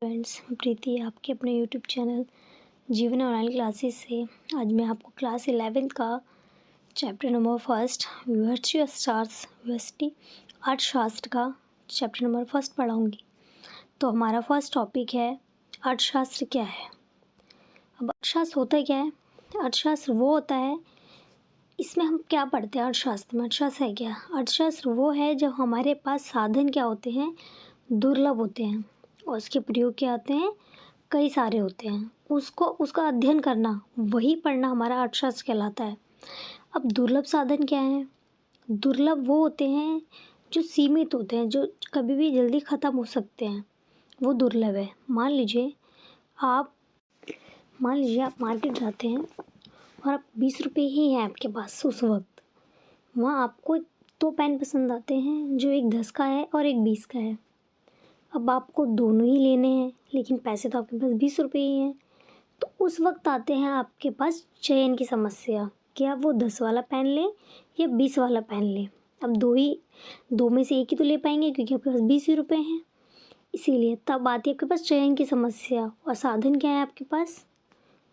Friends, प्रीति आपके अपने YouTube channel जीवन ऑनलाइन क्लासेस से आज मैं आपको क्लास 11th का chapter number first university of stars university अर्थशास्त्र का चैप्टर नंबर फर्स्ट पढ़ाऊँगी। तो हमारा फर्स्ट टॉपिक है अर्थशास्त्र क्या है। अब अर्थशास्त्र होता क्या है? अर्थशास्त्र वो होता है, इसमें हम क्या पढ़ते हैं अर्थशास्त्र में? अर्थशास्त्र है क्या? अर्थशास्त्र वो है जब हमारे पास साधन क्या होते हैं, दुर्लभ होते हैं और उसके प्रयोग क्या आते हैं, कई सारे होते हैं। उसका अध्ययन करना, वही पढ़ना हमारा अर्थशास्त्र कहलाता है। अब दुर्लभ साधन क्या हैं? दुर्लभ वो होते हैं जो सीमित होते हैं, जो कभी भी जल्दी ख़त्म हो सकते हैं, वो दुर्लभ है। मान लीजिए आप मार्केट जाते हैं और आप 20 रुपये ही हैं आपके पास उस वक्त। वहाँ आपको 2 पेन पसंद आते हैं, जो एक 10 का है और एक 20 का है। अब आपको दोनों ही लेने हैं, लेकिन पैसे तो आपके पास 20 रुपये ही हैं। तो उस वक्त आते हैं आपके पास चयन की समस्या कि आप वो 10 वाला पेन लें या 20 वाला पेन लें। अब दो में से एक ही तो ले पाएंगे, क्योंकि आपके पास 20 ही रुपये हैं। इसीलिए तब आती है आपके पास चयन की समस्या। और साधन क्या है आपके पास?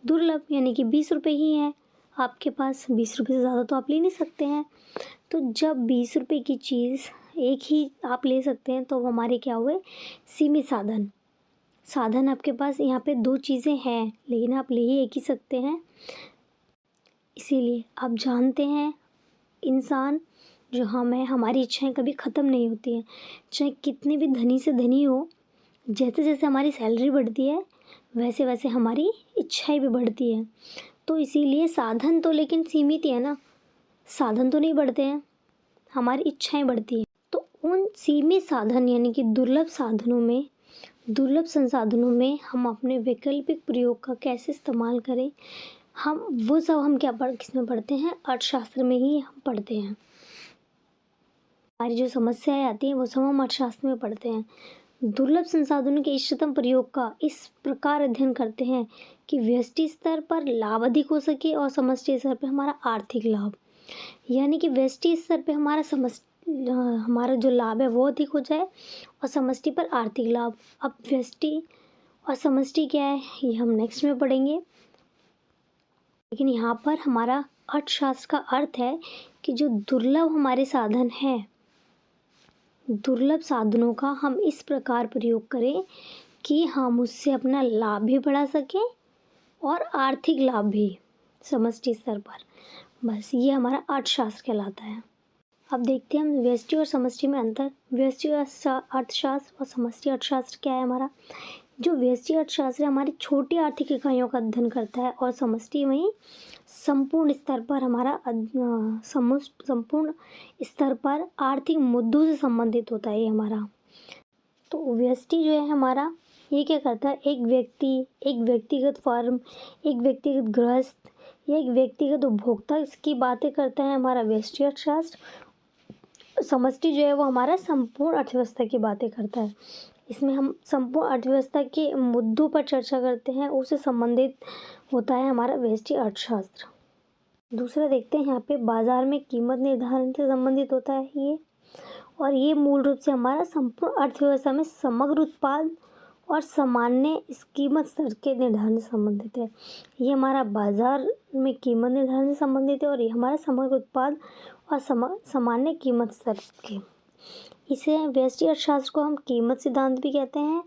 दुर्लभ, यानी कि 20 रुपये ही है आपके पास। 20 रुपये से ज़्यादा तो आप ले नहीं सकते हैं। तो जब 20 रुपये की चीज़ एक ही आप ले सकते हैं, तो हमारे क्या हुए, सीमित साधन आपके पास यहाँ पे 2 चीज़ें हैं, लेकिन आप ले ही एक ही सकते हैं। इसीलिए आप जानते हैं, इंसान जो हम हैं, हमारी इच्छाएं कभी ख़त्म नहीं होती हैं। चाहे कितने भी धनी से धनी हो, जैसे जैसे हमारी सैलरी बढ़ती है वैसे वैसे हमारी इच्छाएं भी बढ़ती है। तो इसीलिए साधन तो लेकिन सीमित ही है ना, साधन तो नहीं बढ़ते हैं, हमारी इच्छाएं बढ़ती हैं। तो उन सीमित साधन यानी कि दुर्लभ संसाधनों में हम अपने वैकल्पिक प्रयोग का कैसे इस्तेमाल करें, वो सब किसमें पढ़ते हैं? अर्थशास्त्र में ही हम पढ़ते हैं। हमारी जो समस्याएं आती हैं वो सब हम अर्थशास्त्र में पढ़ते हैं। दुर्लभ संसाधनों के इष्टतम प्रयोग का इस प्रकार अध्ययन करते हैं कि व्यष्टि स्तर पर लाभ अधिक हो सके और समष्टि स्तर पर हमारा आर्थिक लाभ, यानी कि व्यष्टि स्तर पे हमारा जो लाभ है वो अधिक हो जाए और समष्टि पर आर्थिक लाभ। अब व्यष्टि और समष्टि क्या है, ये हम नेक्स्ट में पढ़ेंगे। लेकिन यहाँ पर हमारा अर्थशास्त्र का अर्थ है कि जो दुर्लभ हमारे साधन हैं, दुर्लभ साधनों का हम इस प्रकार प्रयोग करें कि हम उससे अपना लाभ भी बढ़ा सकें और आर्थिक लाभ भी समष्टि स्तर पर। बस ये हमारा अर्थशास्त्र कहलाता है। अब देखते हैं हम व्यष्टि और समष्टि में अंतर। व्यष्टि अर्थशास्त्र और समष्टि अर्थशास्त्र क्या है हमारा? जो व्यष्टि अर्थशास्त्र है हमारी छोटी आर्थिक इकाइयों का अध्ययन करता है, और समष्टि वहीं संपूर्ण स्तर पर हमारा संपूर्ण स्तर पर आर्थिक मुद्दों से संबंधित होता है ये हमारा। तो व्यष्टि जो है हमारा, ये क्या करता है? एक व्यक्ति, एक व्यक्तिगत फर्म, एक व्यक्तिगत गृहस्थ या एक व्यक्तिगत उपभोक्ता, इसकी बातें करता है हमारा व्यष्टि अर्थशास्त्र। समष्टि जो है वो हमारा संपूर्ण अर्थव्यवस्था की बातें करता है। इसमें हम संपूर्ण अर्थव्यवस्था के मुद्दों पर चर्चा करते हैं, उससे संबंधित होता है हमारा व्यष्टि अर्थशास्त्र। दूसरा देखते हैं यहाँ पे, बाजार में कीमत निर्धारण से संबंधित होता है ये, और ये मूल रूप से हमारा संपूर्ण अर्थव्यवस्था में समग्र उत्पाद और सामान्य कीमत स्तर के निर्धारण से संबंधित है। ये हमारा बाजार में कीमत निर्धारण से संबंधित है, और ये हमारा समग्र उत्पाद और सामान्य कीमत स्तर के। इसे व्यष्टि अर्थशास्त्र को हम कीमत सिद्धांत भी कहते हैं,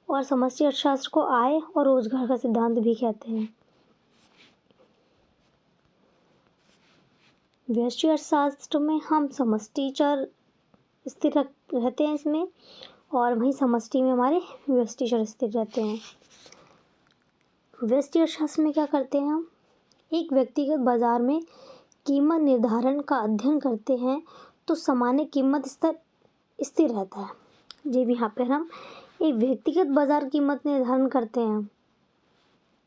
और समष्टि अर्थशास्त्र को आय और रोजगार का सिद्धांत भी कहते हैं। व्यष्टि अर्थशास्त्र में हम समष्टि चर स्थिर रहते हैं इसमें, और वहीं समष्टि में हमारे व्यष्टि चर स्थिर रहते हैं। व्यष्टि अर्थशास्त्र में क्या करते हैं हम? एक व्यक्तिगत बाजार में कीमत निर्धारण का अध्ययन करते हैं तो सामान्य कीमत स्तर स्थिर रहता है। जब यहाँ पर हम एक व्यक्तिगत बाजार कीमत निर्धारण करते हैं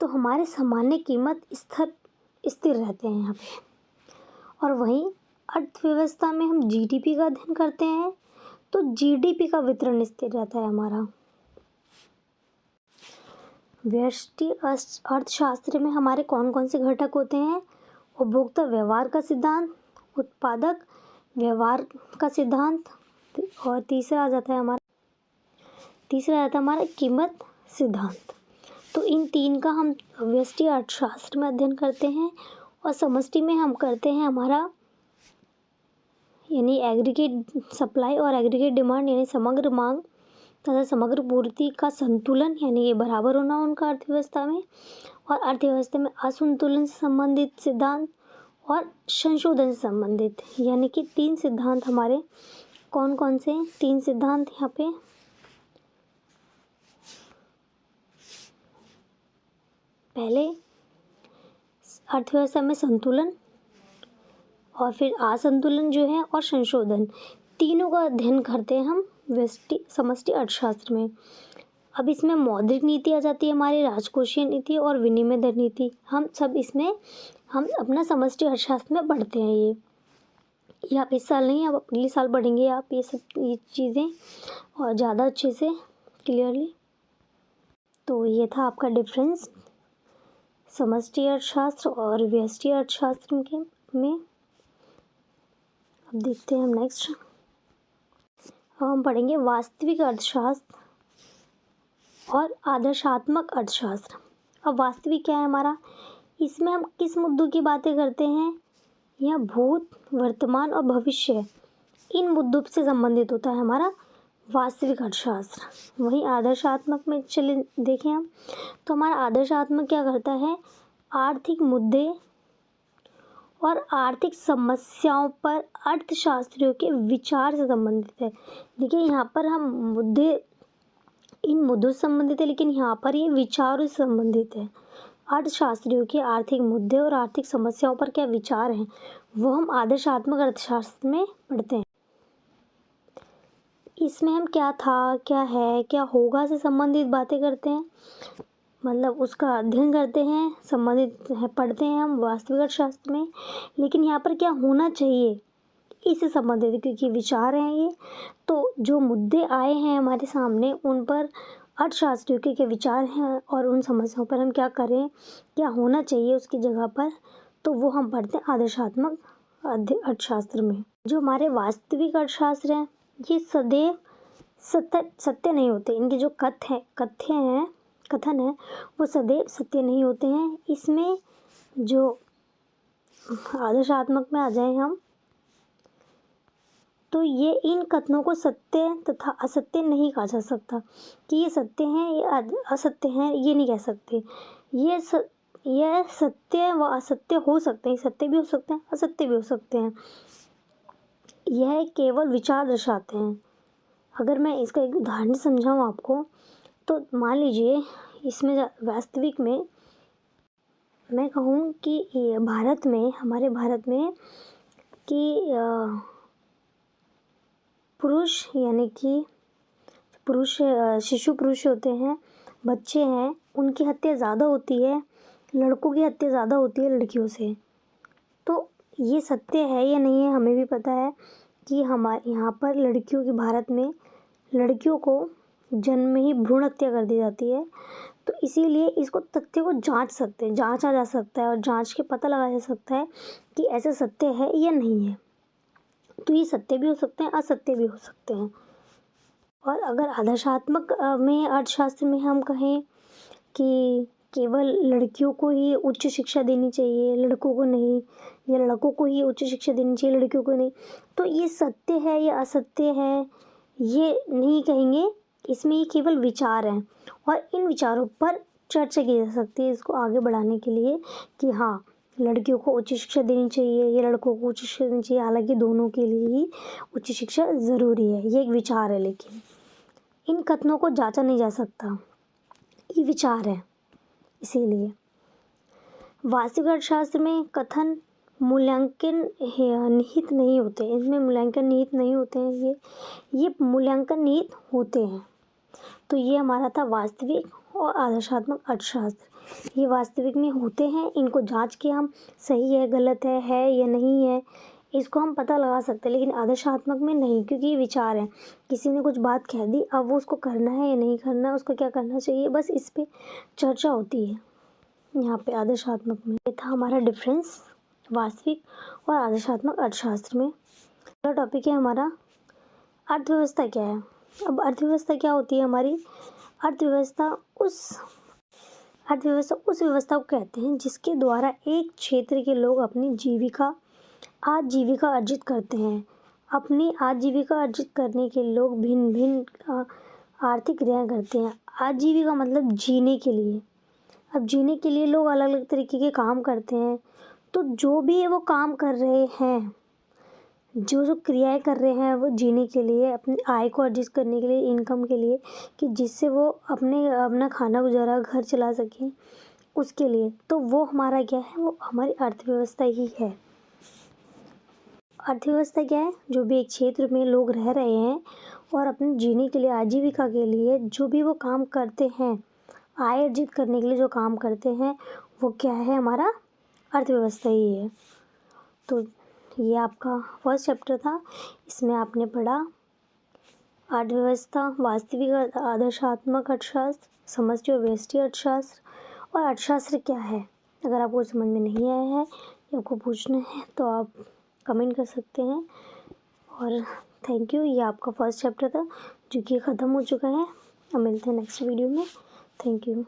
तो हमारे सामान्य कीमत स्थिर रहते हैं यहाँ पे। और वहीं अर्थव्यवस्था में हम जीडीपी का अध्ययन करते हैं तो जीडीपी का वितरण स्थिर रहता है हमारा। व्यष्टि अर्थशास्त्र में हमारे कौन कौन से घटक होते हैं? उपभोक्ता व्यवहार का सिद्धांत, उत्पादक व्यवहार का सिद्धांत, और तीसरा आ जाता है हमारा कीमत सिद्धांत। तो इन तीन का हम व्यष्टि अर्थशास्त्र में अध्ययन करते हैं और समष्टि में हम करते हैं हमारा यानी एग्रीगेट सप्लाई और एग्रीगेट डिमांड यानी समग्र मांग तथा समग्र पूर्ति का संतुलन यानी ये बराबर होना उनका अर्थव्यवस्था में, और अर्थव्यवस्था में असंतुलन से संबंधित सिद्धांत और संशोधन से संबंधित, यानी कि तीन सिद्धांत हमारे कौन कौन से तीन सिद्धांत यहाँ पे पहले अर्थव्यवस्था में संतुलन और फिर असंतुलन जो है और संशोधन, तीनों का अध्ययन करते हैं हम व्यष्टि समष्टि अर्थशास्त्र में। अब इसमें मौद्रिक नीति आ जाती है हमारी, राजकोषीय नीति और विनिमय दर नीति, हम सब इसमें हम अपना समष्टि अर्थशास्त्र में पढ़ते हैं। ये आप इस साल नहीं, आप अगले साल पढ़ेंगे आप ये चीज़ें और ज़्यादा अच्छे से क्लियरली। तो ये था आपका डिफरेंस समष्टि अर्थशास्त्र और व्यष्टि अर्थशास्त्र के में। अब देखते हैं हम नेक्स्ट। अब हम पढ़ेंगे वास्तविक अर्थशास्त्र और आदर्शात्मक अर्थशास्त्र। अब वास्तविक क्या है हमारा, इसमें हम किस मुद्दों की बातें करते हैं, यह भूत, वर्तमान और भविष्य, इन मुद्दों से संबंधित होता है हमारा वास्तविक अर्थशास्त्र। वहीं आदर्शात्मक में चले देखें हम, तो हमारा आदर्शात्मक क्या करता है, आर्थिक मुद्दे और आर्थिक समस्याओं पर अर्थशास्त्रियों के विचार से संबंधित है। देखिए यहाँ पर हम मुद्दे इन मुद्दों से संबंधित है, लेकिन यहाँ पर ये विचारों से संबंधित है। अर्थशास्त्रियों के आर्थिक मुद्दे और आर्थिक समस्याओं पर क्या विचार हैं वो हम आदर्शात्मक अर्थशास्त्र में पढ़ते हैं। इसमें हम क्या था, क्या है, क्या होगा से संबंधित बातें करते हैं, मतलब उसका अध्ययन करते हैं, संबंधित है पढ़ते हैं हम वास्तविक अर्थशास्त्र में। लेकिन यहाँ पर क्या होना चाहिए इससे संबंधित, क्योंकि विचार हैं ये, तो जो मुद्दे आए हैं हमारे सामने उन पर अर्थशास्त्रियों के क्या विचार हैं और उन समस्याओं पर हम क्या करें, क्या होना चाहिए उसकी जगह पर, तो वो हम पढ़ते हैं आदर्शात्मक अर्थशास्त्र में। जो हमारे वास्तविक अर्थशास्त्र हैं ये सदैव सत्य नहीं होते, इनके जो कथन है वो सदैव सत्य नहीं होते हैं। इसमें जो आदर्शात्मक में आ जाए हम, तो ये इन कथनों को सत्य तथा असत्य नहीं कहा जा सकता कि ये सत्य हैं ये असत्य हैं, ये नहीं कह सकते। ये सत्य व असत्य हो सकते हैं, सत्य भी हो सकते हैं असत्य भी हो सकते हैं, यह केवल विचार दर्शाते हैं। अगर मैं इसका एक उदाहरण समझाऊँ आपको, तो मान लीजिए इसमें वास्तविक में मैं कहूँ कि हमारे भारत में कि पुरुष यानी कि शिशु पुरुष होते हैं, बच्चे हैं, उनकी हत्या ज़्यादा होती है, लड़कों की हत्या ज़्यादा होती है लड़कियों से। तो ये सत्य है या नहीं है, हमें भी पता है कि हमारे यहाँ पर भारत में लड़कियों को जन्म में ही भ्रूण हत्या कर दी जाती है। तो इसीलिए इसको तथ्य को जांचा जा सकता है और जांच के पता लगाया जा सकता है कि ऐसा सत्य है या नहीं है। तो ये सत्य भी हो सकते हैं, असत्य भी हो सकते हैं। और अगर आदर्शात्मक में अर्थशास्त्र में हम कहें कि केवल लड़कियों को ही उच्च शिक्षा देनी चाहिए, लड़कों को नहीं, या लड़कों को ही उच्च शिक्षा देनी चाहिए, लड़कियों को नहीं, तो ये सत्य है या असत्य है ये नहीं कहेंगे। इसमें ये केवल विचार हैं और इन विचारों पर चर्चा की जा सकती है इसको आगे बढ़ाने के लिए कि हाँ लड़कियों को उच्च शिक्षा देनी चाहिए या लड़कों को उच्च शिक्षा देनी चाहिए। हालांकि दोनों के लिए ही उच्च शिक्षा ज़रूरी है, ये एक विचार है, लेकिन इन कथनों को जांचा नहीं जा सकता, ये विचार है। इसीलिए वास्तविक अर्थशास्त्र में कथन मूल्यांकन निहित नहीं होते, इसमें मूल्यांकन निहित नहीं होते हैं, ये मूल्यांकन निहित होते हैं। तो ये हमारा था वास्तविक और आदर्शात्मक अर्थशास्त्र। ये वास्तविक में होते हैं, इनको जांच के हम सही है गलत है या नहीं है इसको हम पता लगा सकते हैं, लेकिन आदर्शात्मक में नहीं, क्योंकि ये विचार है। किसी ने कुछ बात कह दी, अब वो उसको करना है या नहीं करना है, उसको क्या करना चाहिए, बस इस पे चर्चा होती है यहाँ पे आदर्शात्मक में। ये था हमारा डिफरेंस वास्तविक और आदर्शात्मक अर्थशास्त्र में। अगला टॉपिक है हमारा अर्थव्यवस्था क्या है। अब अर्थव्यवस्था क्या होती है हमारी, अर्थव्यवस्था उस व्यवस्था को कहते हैं जिसके द्वारा एक क्षेत्र के लोग अपनी आजीविका अर्जित करते हैं। अपनी आजीविका अर्जित करने के लोग भिन्न भिन्न आर्थिक क्रियाएं करते हैं। आजीविका मतलब जीने के लिए। अब जीने के लिए लोग अलग अलग तरीके के काम करते हैं। तो जो भी वो काम कर रहे हैं, जो क्रियाएं कर रहे हैं, वो जीने के लिए, अपनी आय को अर्जित करने के लिए, इनकम के लिए, कि जिससे वो अपना खाना गुजारा घर चला सकें, उसके लिए। तो वो हमारा क्या है, वो हमारी अर्थव्यवस्था ही है। अर्थव्यवस्था क्या है? जो भी एक क्षेत्र में लोग रह रहे हैं और अपने जीने के लिए, आजीविका के लिए जो भी वो काम करते हैं, आय अर्जित करने के लिए जो काम करते हैं, वो क्या है? हमारा अर्थव्यवस्था ही है। तो ये आपका फर्स्ट चैप्टर था। इसमें आपने पढ़ा अर्थव्यवस्था, वास्तविक आदर्शात्मक अर्थशास्त्र, समष्टि और व्यष्टि अर्थशास्त्र और अर्थशास्त्र क्या है। अगर आपको समझ में नहीं आया है या आपको पूछना है तो आप कमेंट कर सकते हैं। और थैंक यू। ये आपका फर्स्ट चैप्टर था जो कि ख़त्म हो चुका है। अब मिलते हैं नेक्स्ट वीडियो में। Thank you.